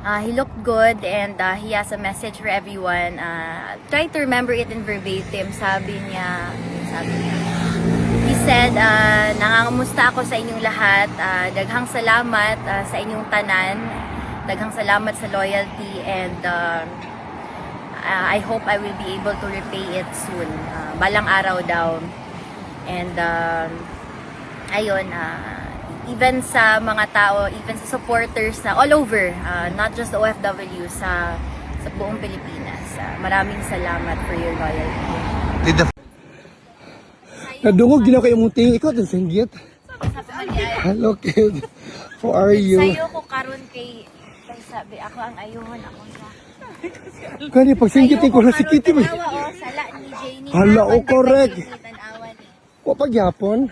He looked good and he has a message for everyone. Try to remember it in verbatim. Sabi niya, he said, nangangamusta ako sa inyong lahat. Daghang salamat sa inyong tanan. Daghang salamat sa loyalty and I hope I will be able to repay it soon. Balang araw daw. And ayun, even sa mga tao, even sa supporters na all over, not just OFW, sa buong Pilipinas. Maraming salamat for your loyalty. Did the Nadungog din ako yung muting. Ikaw din singgit. Hello kid. How are you? Sa'yo ko karon kay sabi ako ang ayuhon ako sa. Kani pag singgitin ko na si Kitty. Sala ni Janie. Hala, correct. Tanawan ni. Ko pagyapon.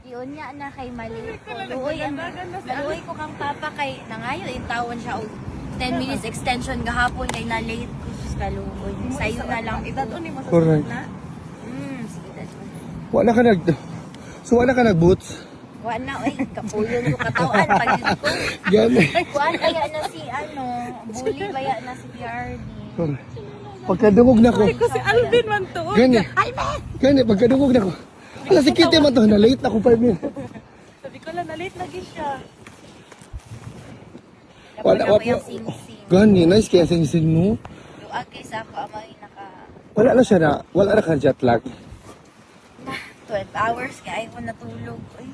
Yun niya na kay mali ko. Luoy ko kang papa kay nangayo tawon siya og 10 minutes extension gahapon kay na late ko sa kaluoy. Sa'yo na lang. Correct. Sige dadon. Wala ka wala ka nag-boots? Wala oy kapuyon ko katawan pag ko. Gani. Kuan kaya na si bully baya na si PRD. Pagkadungog na ko. Si Alvin man to. Gani. Gani pagkadungog na ko. Ala si Kitty man to na late ako 5 minutes. Sabi ko lang, na-late lagi siya. Wala yung sing-sing. Gani nice kaya sing mo. Luag kay sa ako amay Wala na ka jet lag. 12 hours kaya ako natulog. Uy.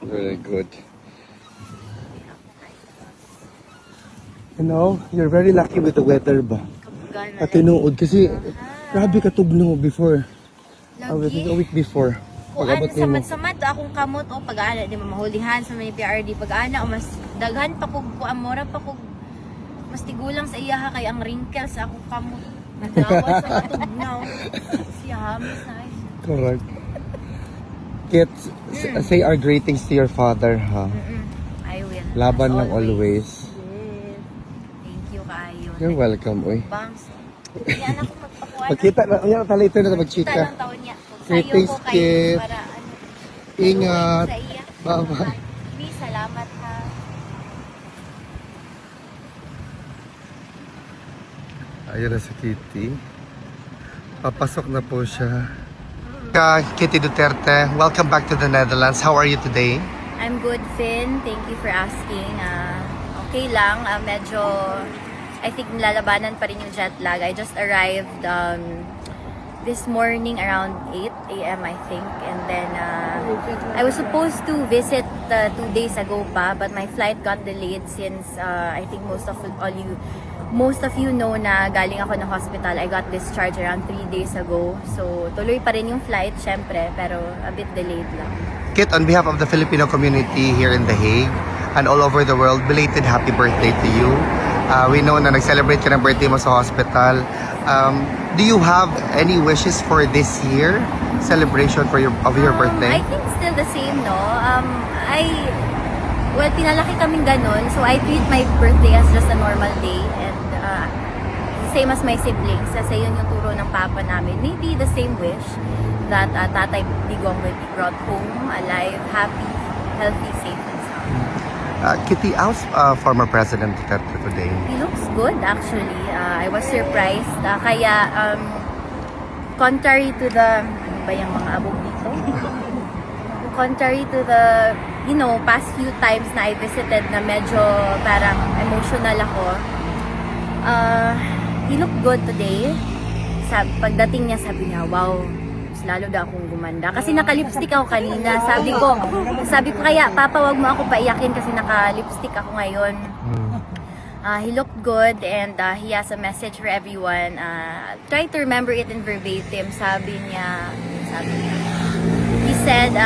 Very good. You know, you're very lucky with the weather ba? Kabugan At tinuod kasi grabe katugno before. I was a Lagi. week before. Kung ano, Pag-abot nimo. samad-samad akong kamot o pag-aana, di mamahulihan sa mga PRD, pag-aana o mas daghan pa kog amora pa kog mas tigulang sa iya ha, kay ang wrinkles sa akong kamot. Nagawa sa tugnaw. Siya hamis na ay. Correct. Kids, say our greetings to your father, ha? I will. Laban As lang always. Yes. Thank you kayo. You're welcome, oy. Bangs. Hindi anak ko magpakuha. Magkita na, yan tayo ito na Kita magchika. lang taon niya. Greetings, Sa'yo ko kid. para Ingat. Sa iya. Bye-bye. Please, salamat ha. Ayun na si Kitty. Papasok na po siya. Kitty Duterte, welcome back to the Netherlands. How are you today? I'm good, Finn. Thank you for asking. Okay lang. Medyo, I think nilalabanan pa rin yung jet lag. I just arrived this morning around 8 a.m. I think. And then, I was supposed to visit 2 days ago pa, but my flight got delayed since I think most of you know na galing ako ng hospital. I got discharged around 3 days ago. So, tuloy pa rin yung flight, syempre, pero a bit delayed lang. Kit, on behalf of the Filipino community here in The Hague and all over the world, belated happy birthday to you. We know na nag-celebrate ka ng birthday mo sa hospital. Do you have any wishes for this year celebration of your birthday? I think still the same, no? Well, pinalaki kaming ganun, so I treat my birthday as just a normal day and same as my siblings, kasi yun yung turo ng papa namin. Maybe the same wish that Tatay Digong will be brought home, alive, happy, healthy, safe, and sound. Kitty, how's former President Duterte today? He looks good, actually. I was surprised. Kaya, contrary to the, ano ba yung mga abog dito? Contrary to the, past few times na I visited na medyo parang emotional ako, he looked good today. Pagdating niya, sabi niya, wow, mas lalo daw akong gumanda. Kasi naka-lipstick ako kanina. Sabi ko kaya, Papa, wag mo ako paiyakin kasi naka-lipstick ako ngayon. He looked good and he has a message for everyone. Try to remember it in verbatim. Sabi niya, he said,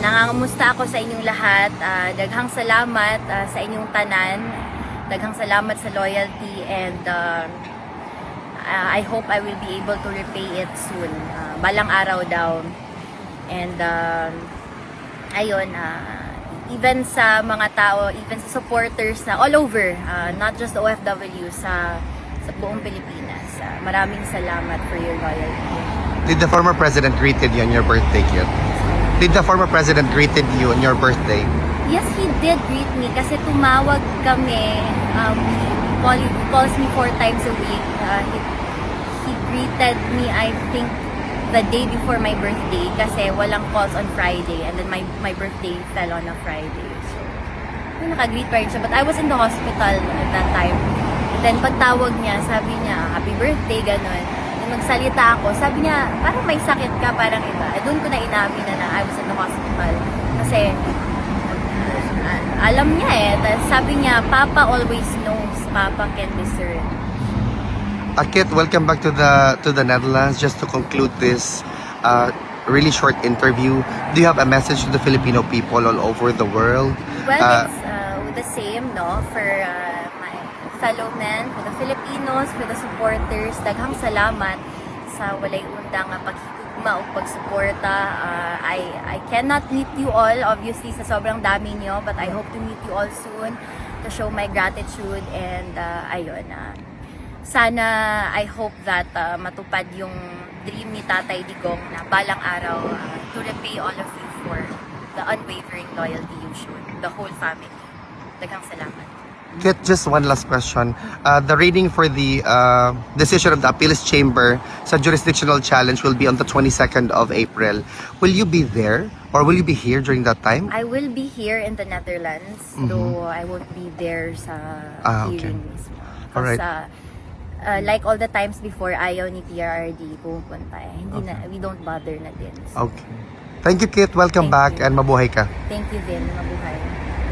nangangamusta ako sa inyong lahat. Daghang salamat sa inyong tanan. Daghang salamat sa loyalty and I hope I will be able to repay it soon. Balang araw daw. And ayun, even sa mga tao, even sa supporters na all over, not just OFW, sa buong Pilipinas. Maraming salamat for your loyalty. Did the former president greeted you on your birthday, Kit? Did the former president greeted you on your birthday? Yes, he did greet me kasi tumawag kami. We calls me 4 times a week. He greeted me, I think, the day before my birthday kasi walang calls on Friday and then my birthday fell on a Friday. So, naka-greet pa rin siya. But I was in the hospital at that time. And then pagtawag niya, sabi niya, happy birthday, ganun. Then magsalita ako, sabi niya, parang may sakit ka, parang iba. Doon ko na inamin na I was in the hospital. Kasi, alam niya Tapos sabi niya, Papa always knows, Papa can discern. Kit, welcome back to the Netherlands. Just to conclude this really short interview, do you have a message to the Filipino people all over the world? Well, it's the same, no? For my fellow men, for the Filipinos, for the supporters, daghang salamat sa walay undang nga paghigugma o pagsuporta. I cannot meet you all, obviously, sa sobrang dami nyo, but I hope to meet you all soon to show my gratitude and ayun, sana I hope that matupad yung dream ni Tatay Digong na balang araw to repay all of you for the unwavering loyalty you showed, the whole family. Daghang salamat. Kit, just one last question. The reading for the decision of the Appeals Chamber sa jurisdictional challenge will be on the 22nd of April. Will you be there or will you be here during that time? I will be here in the Netherlands, though I won't be there sa okay. hearing mismo. Alright. Like all the times before, ayaw ni PRRD pupunta. Hindi na, we don't bother na din. So, Okay. Thank you, Kit. Welcome Thank back you. and mabuhay ka. thank you din, mabuhay.